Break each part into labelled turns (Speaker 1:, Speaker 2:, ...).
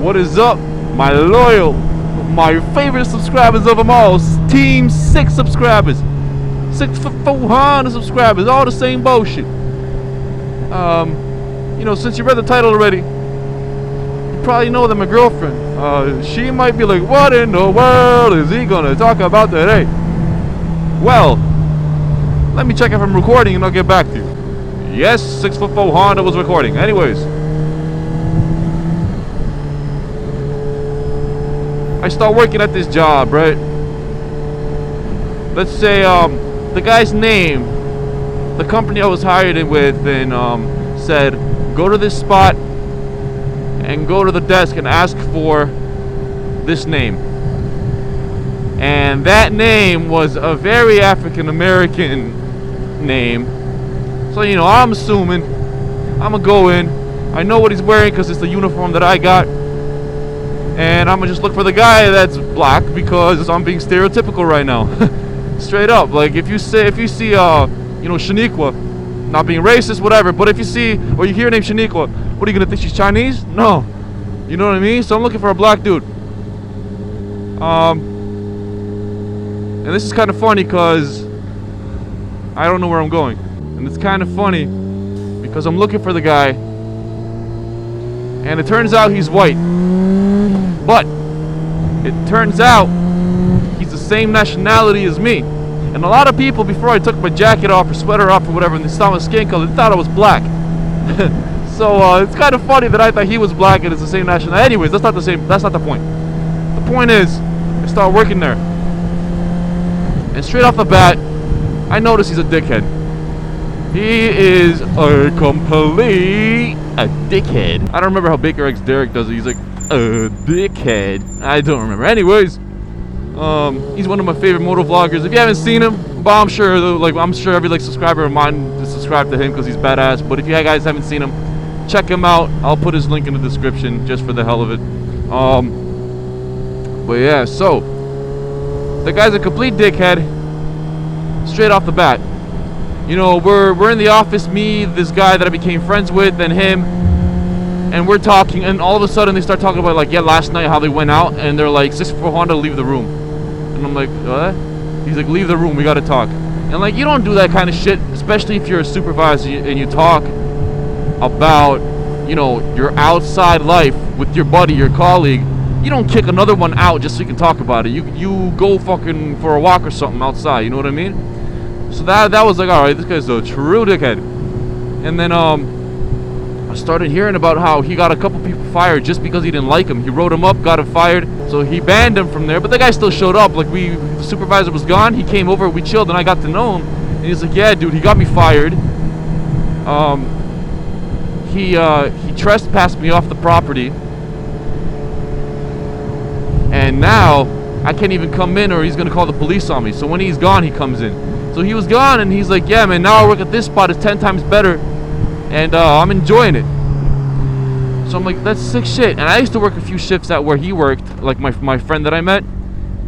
Speaker 1: What is up, my loyal, my favorite subscribers of them all, Team 6 subscribers, 6'4" subscribers, all the same bullshit. You know, since you read the title already, you probably know that my girlfriend, she might be like, what in the world is he gonna talk about today? Well, let me check if I'm recording and I'll get back to you. Yes, 6'4" Honda was recording. Anyways, I start working at this job, right? Let's say the guy's name, the company I was hired in with, and said, go to this spot and go to the desk and ask for this name. And that name was a very African American name. So, you know, I'm assuming I'm gonna go in. I know what he's wearing because it's the uniform that I got. And I'm gonna just look for the guy that's black because I'm being stereotypical right now. Straight up. Like, if you see, you know, Shaniqua, not being racist, whatever, but if you see, or you hear her name Shaniqua, what are you gonna think, she's Chinese? No. You know what I mean? So I'm looking for a black dude. And this is kind of funny because I don't know where I'm going. And it's kind of funny because I'm looking for the guy, and it turns out he's white. But it turns out he's the same nationality as me. And a lot of people, before I took my jacket off or sweater off or whatever, and they saw my skin color, they thought I was black. So it's kind of funny that I thought he was black and it's the same nationality. Anyways, that's not the point. The point is, I start working there, and straight off the bat, I notice he's a dickhead. He is a complete dickhead. I don't remember how Baker X Derek does it. He's like, a dickhead. I don't remember. Anyways, he's one of my favorite moto vloggers. If you haven't seen him, but I'm sure every subscriber of mine is subscribed to him because he's badass. But if you guys haven't seen him, check him out. I'll put his link in the description just for the hell of it. But yeah, so the guy's a complete dickhead straight off the bat. You know, we're in the office, me, this guy that I became friends with, and him, and we're talking, and all of a sudden they start talking about, like, yeah, last night how they went out, and they're like, 6'4" Honda, leave the room. And I'm like, what? He's like, leave the room, we gotta talk. And like, you don't do that kind of shit, especially if you're a supervisor and you talk about, you know, your outside life with your buddy, your colleague. You don't kick another one out just so you can talk about it. You go fucking for a walk or something outside, you know what I mean? So that was like, alright, this guy's a true dickhead. And then I started hearing about how he got a couple people fired just because he didn't like him. He wrote him up, got him fired, so he banned him from there. But the guy still showed up. Like, the supervisor was gone, he came over, we chilled, and I got to know him. And he's like, yeah, dude, he got me fired. He trespassed me off the property, and now I can't even come in or he's gonna call the police on me. So when he's gone, he comes in. So he was gone, and he's like, yeah, man, now I work at this spot, it's 10 times better, and I'm enjoying it. So I'm like, that's sick shit. And I used to work a few shifts at where he worked, like my friend that I met,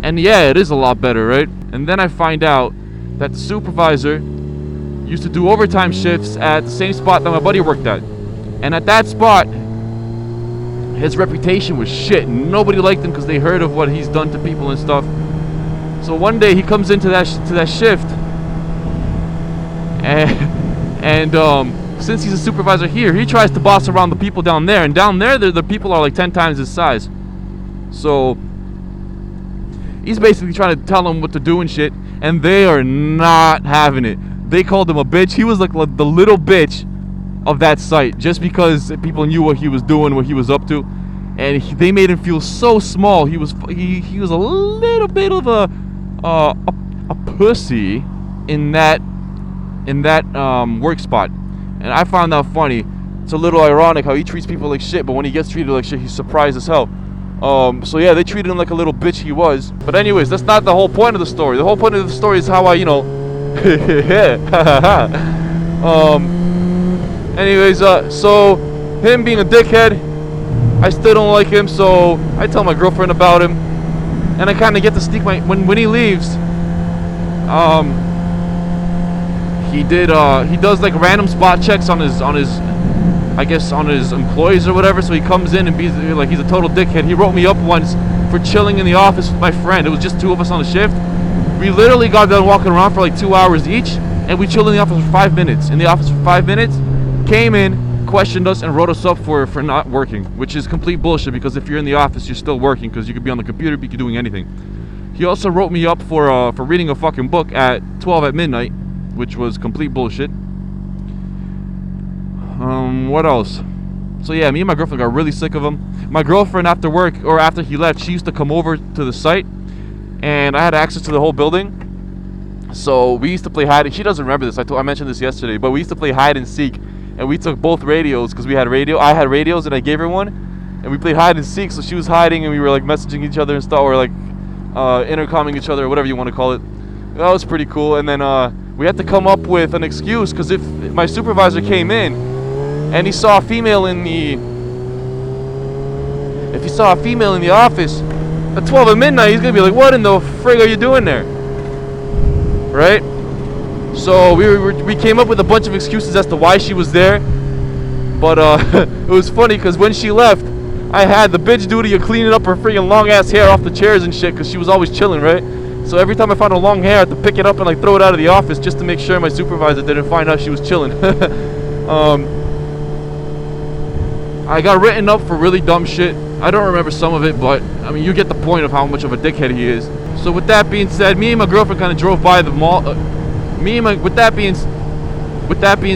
Speaker 1: and yeah, it is a lot better, right? And then I find out that the supervisor used to do overtime shifts at the same spot that my buddy worked at. And at that spot, his reputation was shit. Nobody liked him because they heard of what he's done to people and stuff. So one day he comes into that shift, and since he's a supervisor here, he tries to boss around the people down there, and down there the people are like 10 times his size. So he's basically trying to tell them what to do and shit, and they are not having it. They called him a bitch. He was like the little bitch of that site, just because people knew what he was doing, what he was up to, and they made him feel so small. He was a little bit of a pussy in that work spot, and I found that funny. It's a little ironic how he treats people like shit, but when he gets treated like shit, he's surprised as hell. So yeah, they treated him like a little bitch he was. But anyways, that's not the whole point of the story. The whole point of the story is how I, you know, anyways, so him being a dickhead, I still don't like him, so I tell my girlfriend about him, and I kind of get to sneak when he leaves. He does like random spot checks on his I guess, on his employees or whatever. So he comes in and he's a total dickhead. He wrote me up once for chilling in the office with my friend. It was just 2 of us on the shift. We literally got done walking around for like 2 hours each, and we chilled in the office for 5 minutes. In the office for 5 minutes, came in, questioned us, and wrote us up for not working, which is complete bullshit, because if you're in the office, you're still working, because you could be on the computer, you could be doing anything. He also wrote me up for reading a fucking book at 12 at midnight, which was complete bullshit. What else? So yeah, me and my girlfriend got really sick of him. My girlfriend, after work, or after he left, she used to come over to the site, and I had access to the whole building. So we used to play hide. She doesn't remember this. I mentioned this yesterday, but we used to play hide and seek, and we took both radios, because we had radio. I had radios, and I gave her one, and we played hide and seek. So she was hiding, and we were like messaging each other and stuff, or like intercomming each other, or whatever you want to call it. That was pretty cool. And then we had to come up with an excuse, because if my supervisor came in and he saw a female in the office at 12 at midnight, he's gonna be like, what in the frig are you doing there? Right? So we came up with a bunch of excuses as to why she was there. But it was funny, because when she left, I had the bitch duty of cleaning up her freaking long ass hair off the chairs and shit, because she was always chilling, right? So every time I found a long hair, I had to pick it up and like throw it out of the office, just to make sure my supervisor didn't find out she was chilling. I got written up for really dumb shit. I don't remember some of it, but I mean, you get the point of how much of a dickhead he is. So with that being said, me and my girlfriend kind of drove by the mall. With that being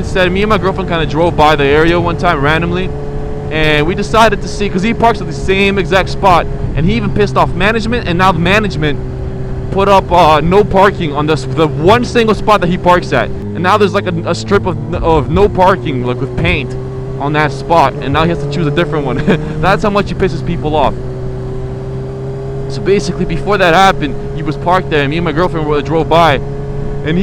Speaker 1: said, me and my girlfriend kind of drove by the area one time randomly, and we decided to see, because he parks at the same exact spot, and he even pissed off management, and now the management put up no parking on the one single spot that he parks at, and now there's like a strip of no parking, like with paint on that spot, and now he has to choose a different one. That's how much he pisses people off. So basically, before that happened, he was parked there, and me and my girlfriend drove by, and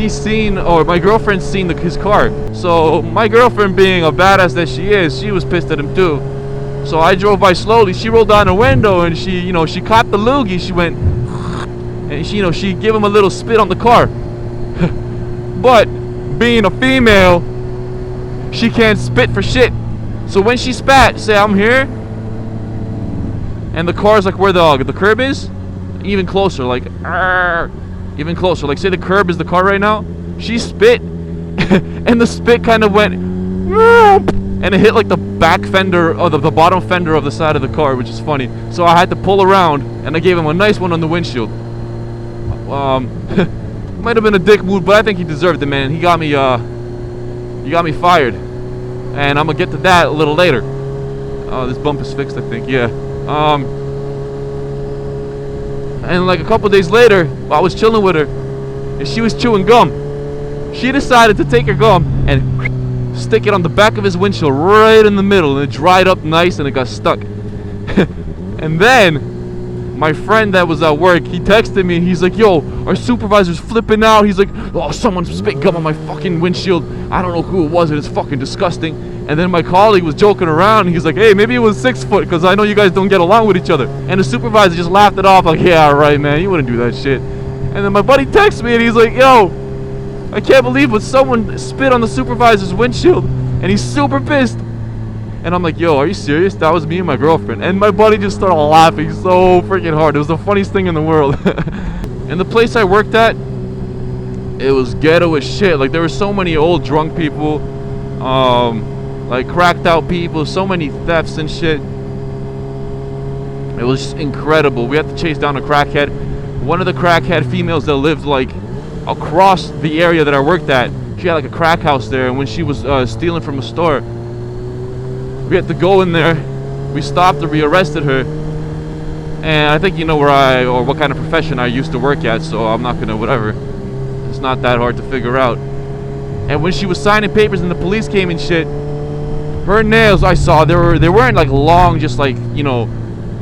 Speaker 1: my girlfriend's seen his car. So my girlfriend, being a badass that she is, she was pissed at him too. So I drove by slowly. She rolled down her window, and she caught the loogie. She went, and she gave him a little spit on the car. But being a female, she can't spit for shit. So when she spat, say, I'm here, and the car's like where the curb is, even closer, like, even closer. Like, say the curb is the car right now, she spit, and the spit kind of went, and it hit like the back fender, or the bottom fender of the side of the car, which is funny. So I had to pull around, and I gave him a nice one on the windshield. Might have been a dick move, but I think he deserved it, man. He got me fired. And I'm gonna get to that a little later. This bump is fixed, I think. Yeah. And like a couple days later, I was chilling with her, and she was chewing gum. She decided to take her gum and stick it on the back of his windshield, right in the middle, and it dried up nice, and it got stuck. And then my friend that was at work, he texted me, and he's like, yo, our supervisor's flipping out. He's like, oh, someone spit gum on my fucking windshield. I don't know who it was, and it's fucking disgusting. And then my colleague was joking around, and he's like, hey, maybe it was 6 foot, because I know you guys don't get along with each other. And the supervisor just laughed it off, like, yeah, right, man, you wouldn't do that shit. And then my buddy texts me, and he's like, yo, I can't believe it, someone spit on the supervisor's windshield, and he's super pissed. And I'm like, yo, are you serious? That was me and my girlfriend. And my buddy just started laughing so freaking hard. It was the funniest thing in the world. And the place I worked at, it was ghetto as shit. Like, there were so many old drunk people, like cracked out people, so many thefts and shit. It was just incredible. We had to chase down a crackhead. One of the crackhead females that lived like across the area that I worked at, she had like a crack house there, and when she was stealing from a store, we had to go in there. We stopped her, we arrested her, and I think you know where what kind of profession I used to work at, so I'm not gonna whatever. It's not that hard to figure out. And when she was signing papers and the police came and shit, her nails, I saw, they weren't like long, just like, you know,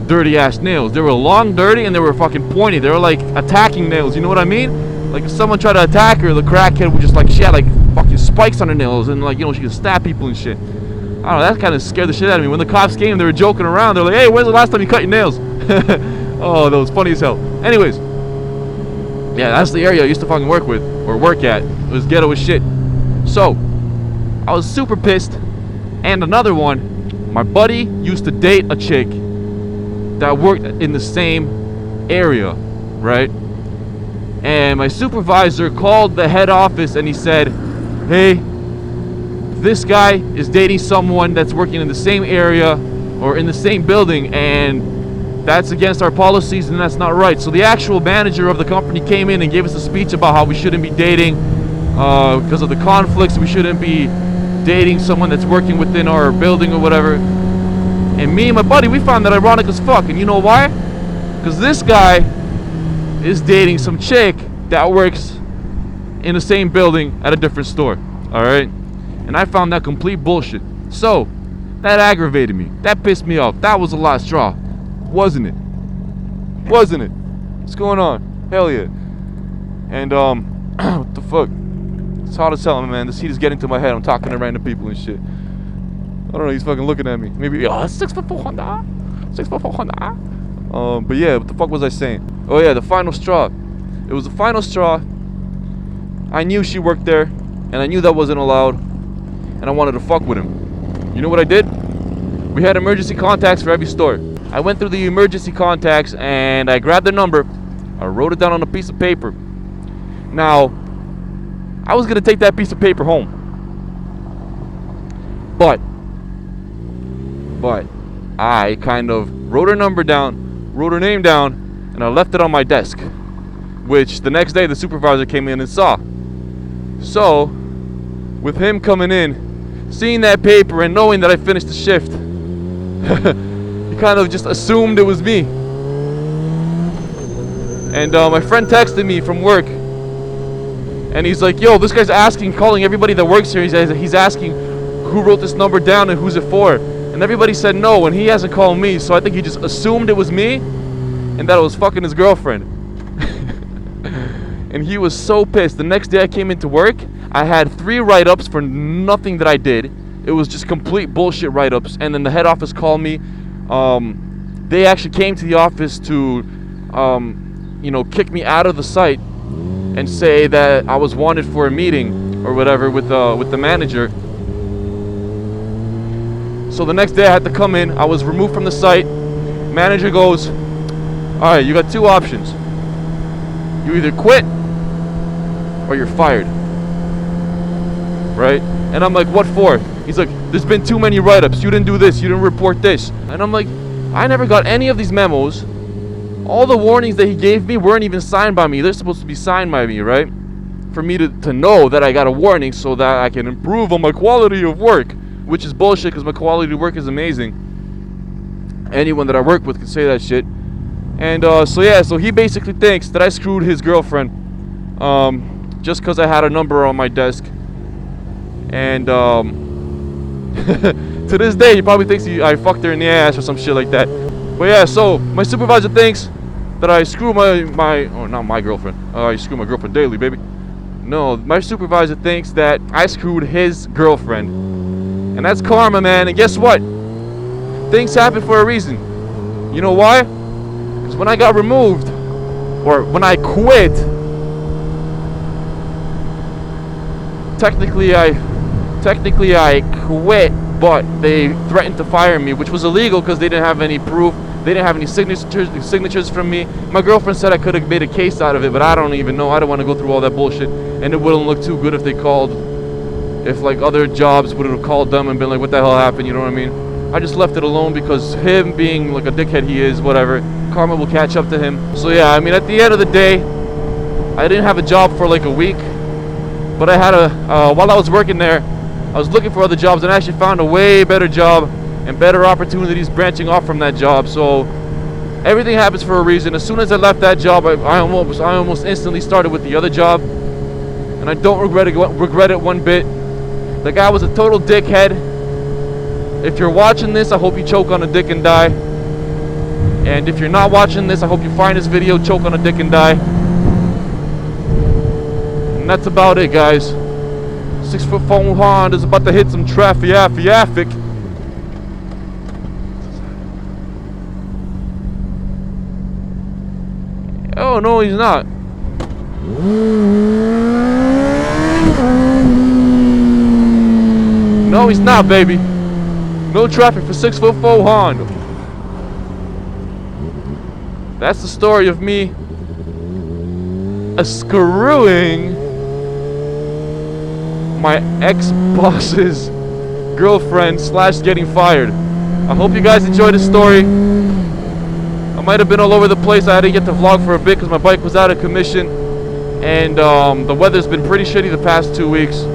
Speaker 1: dirty ass nails. They were long, dirty, and they were fucking pointy. They were like attacking nails, you know what I mean? Like if someone tried to attack her, the crackhead would just like, she had like fucking spikes on her nails, and like, you know, she could stab people and shit. I don't know, that kind of scared the shit out of me. When the cops came, they were joking around. They're like, hey, when's the last time you cut your nails? Oh, that was funny as hell. Anyways, yeah, that's the area I used to fucking work with, or work at. It was ghetto as shit. So, I was super pissed, And another one, my buddy used to date a chick that worked in the same area, right? And my supervisor called the head office and he said, hey, this guy is dating someone that's working in the same area or in the same building, and that's against our policies and that's not right. So the actual manager of the company came in and gave us a speech about how we shouldn't be dating because of the conflicts. We shouldn't be dating someone that's working within our building or whatever. And me and my buddy, we found that ironic as fuck. And you know why? Because this guy is dating some chick that works in the same building at a different store. Alright? And I found that complete bullshit. So, that aggravated me. That pissed me off. That was the last straw. Wasn't it? Wasn't it? What's going on? Hell yeah. And, what the fuck? It's hard to tell him, man. This heat is getting to my head. I'm talking to random people and shit. I don't know, he's fucking looking at me. Maybe, 6'4" Honda. 6'4" Honda. But yeah, what the fuck was I saying? Oh yeah, the final straw. It was the final straw. I knew she worked there, and I knew that wasn't allowed, and I wanted to fuck with him. You know what I did? We had emergency contacts for every store. I went through the emergency contacts, and I grabbed their number. I wrote it down on a piece of paper. Now, I was gonna take that piece of paper home. But I kind of wrote her number down, wrote her name down, and I left it on my desk, which the next day the supervisor came in and saw. So, with him coming in, seeing that paper and knowing that I finished the shift, he kind of just assumed it was me. And my friend texted me from work, and he's like, yo, this guy's calling everybody that works here. He's asking who wrote this number down and who's it for. And everybody said no, and he hasn't called me, so I think he just assumed it was me, and that I was fucking his girlfriend. And he was so pissed. The next day I came into work, I had 3 write-ups for nothing that I did. It was just complete bullshit write-ups. And then the head office called me. They actually came to the office to, kick me out of the site and say that I was wanted for a meeting or whatever with the manager. So the next day I had to come in. I was removed from the site. Manager goes, all right, you got 2 options. You either quit or you're fired. Right? And I'm like, what for? He's like, there's been too many write-ups. You didn't do this. You didn't report this. And I'm like, I never got any of these memos. All the warnings that he gave me weren't even signed by me. They're supposed to be signed by me, right? For me to know that I got a warning so that I can improve on my quality of work. Which is bullshit because my quality of work is amazing. Anyone that I work with can say that shit. And so he basically thinks that I screwed his girlfriend just because I had a number on my desk. And to this day, he probably thinks I fucked her in the ass or some shit like that. But yeah, so my supervisor thinks that I screw not my girlfriend. I screw my girlfriend daily, baby. No, my supervisor thinks that I screwed his girlfriend. And that's karma, man. And guess what? Things happen for a reason. You know why? Because when I got removed, or when I quit, technically I quit, but they threatened to fire me, which was illegal because they didn't have any proof. They didn't have any signatures from me. My girlfriend said I could have made a case out of it, but I don't even know. I don't want to go through all that bullshit, and it wouldn't look too good if they called. If like other jobs would have called them and been like, what the hell happened, you know what I mean? I just left it alone because him being like a dickhead he is, whatever, karma will catch up to him. So yeah, I mean, at the end of the day, I didn't have a job for like a week, but I had while I was working there, I was looking for other jobs and I actually found a way better job and better opportunities branching off from that job. So everything happens for a reason. As soon as I left that job, I almost instantly started with the other job, and I don't regret it one bit. The guy was a total dickhead. If you're watching this, I hope you choke on a dick and die. And if you're not watching this, I hope you find this video, choke on a dick and die. And that's about it, guys. 6'4" Honda is about to hit some traffic. Oh, no, he's not. No, he's not, baby. No traffic for 6'4" Honda. That's the story of me screwing my ex-boss's girlfriend / getting fired. I hope you guys enjoyed the story. I might have been all over the place. I had to get to vlog for a bit because my bike was out of commission. And the weather's been pretty shitty the past 2 weeks.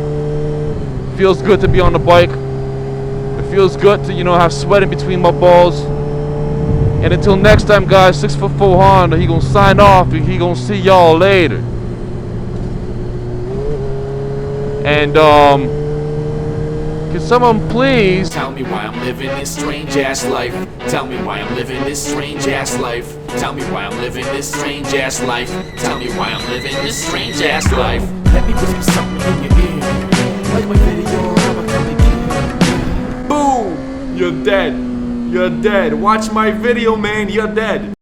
Speaker 1: Feels good to be on the bike. It feels good to, have sweat in between my balls. And until next time, guys, 6'4" Honda, he gonna sign off and he gonna see y'all later. And can someone please
Speaker 2: tell me why I'm living this strange ass life? Tell me why I'm living this strange ass life. Tell me why I'm living this strange ass life. Tell me why I'm living this strange ass life. Let me whisper something in your ear. Like my video, I'm a coming kid. Boom! You're dead. You're dead. Watch my video, man. You're dead.